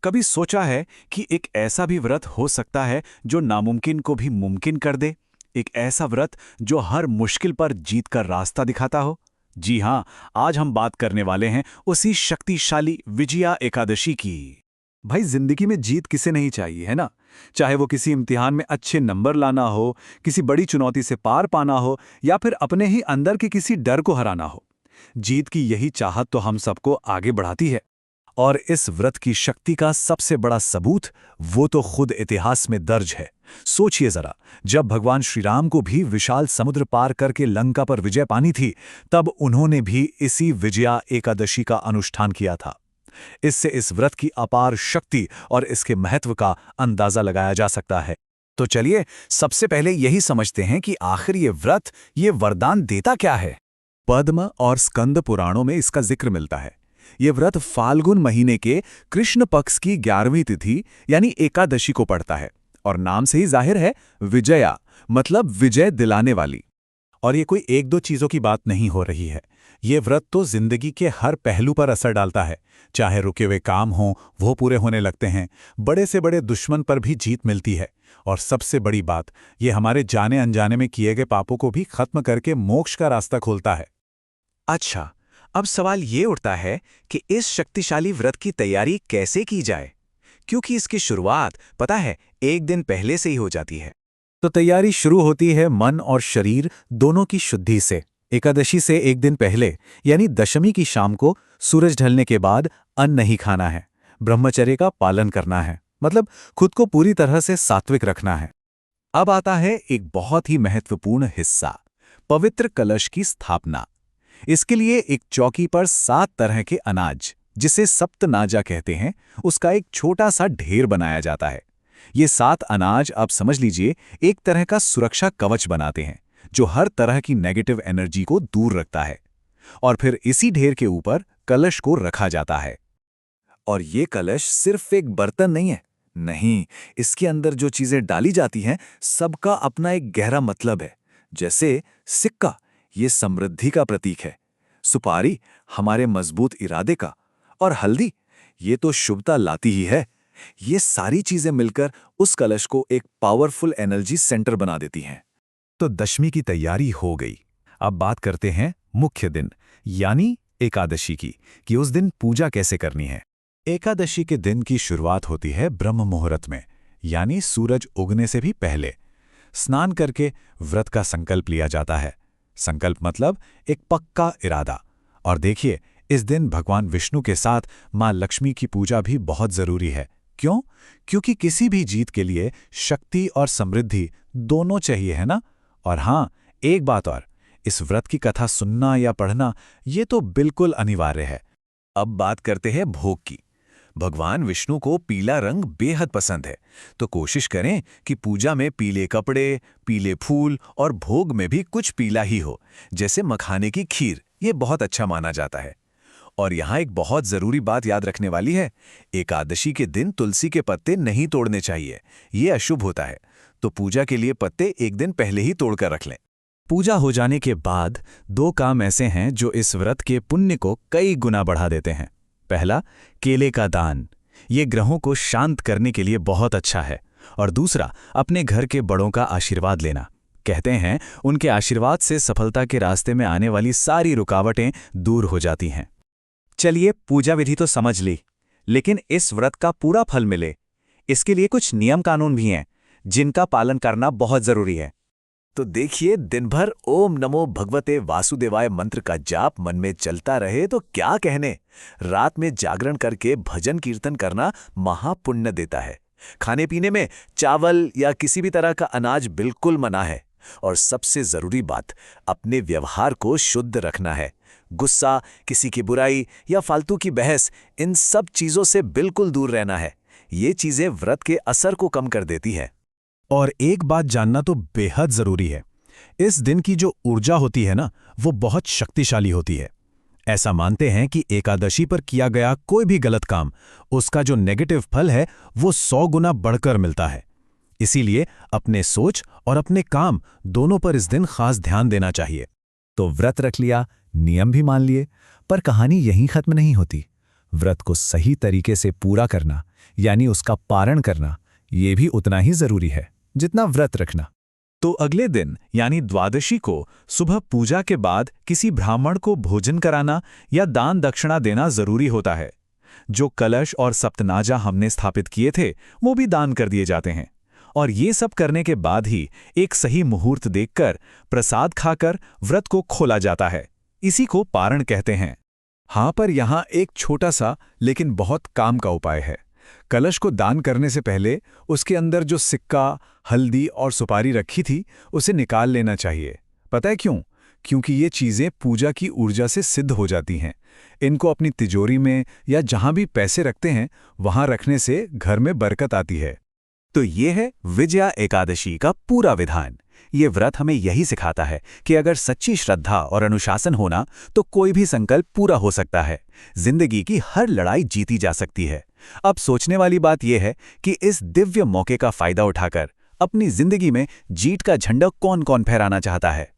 कभी सोचा है कि एक ऐसा भी व्रत हो सकता है जो नामुमकिन को भी मुमकिन कर दे? एक ऐसा व्रत जो हर मुश्किल पर जीत का रास्ता दिखाता हो? जी हां, आज हम बात करने वाले हैं उसी शक्तिशाली विजया एकादशी की। भाई, जिंदगी में जीत किसे नहीं चाहिए, है ना? चाहे वो किसी इम्तिहान में अच्छे नंबर लाना हो, किसी बड़ी चुनौती से पार पाना हो, या फिर अपने ही अंदर के किसी डर को हराना हो। जीत की यही चाहत तो हम सबको आगे बढ़ाती है। और इस व्रत की शक्ति का सबसे बड़ा सबूत वो तो खुद इतिहास में दर्ज है। सोचिए जरा, जब भगवान श्री राम को भी विशाल समुद्र पार करके लंका पर विजय पानी थी, तब उन्होंने भी इसी विजया एकादशी का अनुष्ठान किया था। इससे इस व्रत की अपार शक्ति और इसके महत्व का अंदाजा लगाया जा सकता है। तो चलिए, सबसे पहले यही समझते हैं कि आखिर ये व्रत, ये वरदान देता क्या है। पद्म और स्कंद पुराणों में इसका जिक्र मिलता है। ये व्रत फाल्गुन महीने के कृष्ण पक्ष की 11वीं तिथि यानी एकादशी को पड़ता है, और नाम से ही जाहिर है, विजया मतलब विजय दिलाने वाली। और ये कोई एक दो चीजों की बात नहीं हो रही है। ये व्रत तो जिंदगी के हर पहलू पर असर डालता है। चाहे रुके हुए काम हों, वो पूरे होने लगते हैं। बड़े से बड़े दुश्मन पर भी जीत मिलती है। और सबसे बड़ी बात, ये हमारे जाने अनजाने में किए गए पापों को भी खत्म करके मोक्ष का रास्ता खोलता है। अच्छा, अब सवाल ये उठता है कि इस शक्तिशाली व्रत की तैयारी कैसे की जाए, क्योंकि इसकी शुरुआत, पता है, एक दिन पहले से ही हो जाती है। तो तैयारी शुरू होती है मन और शरीर दोनों की शुद्धि से। एकादशी से एक दिन पहले यानी दशमी की शाम को सूरज ढलने के बाद अन्न नहीं खाना है, ब्रह्मचर्य का पालन करना है, मतलब खुद को पूरी तरह से सात्विक रखना है। अब आता है एक बहुत ही महत्वपूर्ण हिस्सा, पवित्र कलश की स्थापना। इसके लिए एक चौकी पर 7 तरह के अनाज, जिसे सप्तनाजा कहते हैं, उसका एक छोटा सा ढेर बनाया जाता है। ये 7 अनाज, आप समझ लीजिए, एक तरह का सुरक्षा कवच बनाते हैं, जो हर तरह की नेगेटिव एनर्जी को दूर रखता है। और फिर इसी ढेर के ऊपर कलश को रखा जाता है। और ये कलश सिर्फ एक बर्तन नहीं है, नहीं, इसके अंदर जो चीजें डाली जाती हैं, सबका अपना एक गहरा मतलब है। जैसे सिक्का, ये समृद्धि का प्रतीक है। सुपारी, हमारे मजबूत इरादे का। और हल्दी, ये तो शुभता लाती ही है। ये सारी चीजें मिलकर उस कलश को एक पावरफुल एनर्जी सेंटर बना देती हैं। तो दशमी की तैयारी हो गई। अब बात करते हैं मुख्य दिन यानी एकादशी की, कि उस दिन पूजा कैसे करनी है। एकादशी के दिन की शुरुआत होती है ब्रह्म मुहूर्त में, यानी सूरज उगने से भी पहले। स्नान करके व्रत का संकल्प लिया जाता है। संकल्प मतलब एक पक्का इरादा। और देखिए, इस दिन भगवान विष्णु के साथ मां लक्ष्मी की पूजा भी बहुत जरूरी है। क्यों? क्योंकि किसी भी जीत के लिए शक्ति और समृद्धि दोनों चाहिए, है ना? और हाँ, एक बात और, इस व्रत की कथा सुनना या पढ़ना, ये तो बिल्कुल अनिवार्य है। अब बात करते हैं भोग की। भगवान विष्णु को पीला रंग बेहद पसंद है, तो कोशिश करें कि पूजा में पीले कपड़े, पीले फूल और भोग में भी कुछ पीला ही हो, जैसे मखाने की खीर। ये बहुत अच्छा माना जाता है। और यहाँ एक बहुत जरूरी बात याद रखने वाली है, एकादशी के दिन तुलसी के पत्ते नहीं तोड़ने चाहिए, ये अशुभ होता है। तो पूजा के लिए पत्ते एक दिन पहले ही तोड़कर रख लें। पूजा हो जाने के बाद 2 काम ऐसे हैं जो इस व्रत के पुण्य को कई गुना बढ़ा देते हैं। पहला, केले का दान। ये ग्रहों को शांत करने के लिए बहुत अच्छा है। और दूसरा, अपने घर के बड़ों का आशीर्वाद लेना। कहते हैं, उनके आशीर्वाद से सफलता के रास्ते में आने वाली सारी रुकावटें दूर हो जाती हैं। चलिए, पूजा विधि तो समझ ली, लेकिन इस व्रत का पूरा फल मिले, इसके लिए कुछ नियम कानून भी हैं, जिनका पालन करना बहुत जरूरी है। तो देखिए, दिन भर ओम नमो भगवते वासुदेवाय मंत्र का जाप मन में चलता रहे तो क्या कहने। रात में जागरण करके भजन कीर्तन करना महापुण्य देता है। खाने पीने में चावल या किसी भी तरह का अनाज बिल्कुल मना है। और सबसे जरूरी बात, अपने व्यवहार को शुद्ध रखना है। गुस्सा, किसी की बुराई या फालतू की बहस, इन सब चीजों से बिल्कुल दूर रहना है। ये चीजें व्रत के असर को कम कर देती है। और एक बात जानना तो बेहद जरूरी है, इस दिन की जो ऊर्जा होती है ना, वो बहुत शक्तिशाली होती है। ऐसा मानते हैं कि एकादशी पर किया गया कोई भी गलत काम, उसका जो नेगेटिव फल है वो 100 गुना बढ़कर मिलता है। इसीलिए अपने सोच और अपने काम दोनों पर इस दिन खास ध्यान देना चाहिए। तो व्रत रख लिया, नियम भी मान लिए, पर कहानी यहीं खत्म नहीं होती। व्रत को सही तरीके से पूरा करना, यानी उसका पारण करना, ये भी उतना ही जरूरी है जितना व्रत रखना। तो अगले दिन यानी द्वादशी को सुबह पूजा के बाद किसी ब्राह्मण को भोजन कराना या दान दक्षिणा देना जरूरी होता है। जो कलश और सप्तनाजा हमने स्थापित किए थे वो भी दान कर दिए जाते हैं। और ये सब करने के बाद ही एक सही मुहूर्त देखकर प्रसाद खाकर व्रत को खोला जाता है। इसी को पारण कहते हैं। हाँ, पर यहाँ एक छोटा सा लेकिन बहुत काम का उपाय है। कलश को दान करने से पहले उसके अंदर जो सिक्का, हल्दी और सुपारी रखी थी उसे निकाल लेना चाहिए। पता है क्यों? क्योंकि ये चीज़ें पूजा की ऊर्जा से सिद्ध हो जाती हैं। इनको अपनी तिजोरी में या जहाँ भी पैसे रखते हैं वहाँ रखने से घर में बरकत आती है। तो ये है विजया एकादशी का पूरा विधान। ये व्रत हमें यही सिखाता है कि अगर सच्ची श्रद्धा और अनुशासन होना तो कोई भी संकल्प पूरा हो सकता है। जिंदगी की हर लड़ाई जीती जा सकती है। अब सोचने वाली बात यह है कि इस दिव्य मौके का फायदा उठाकर अपनी जिंदगी में जीत का झंडा कौन-कौन फहराना चाहता है।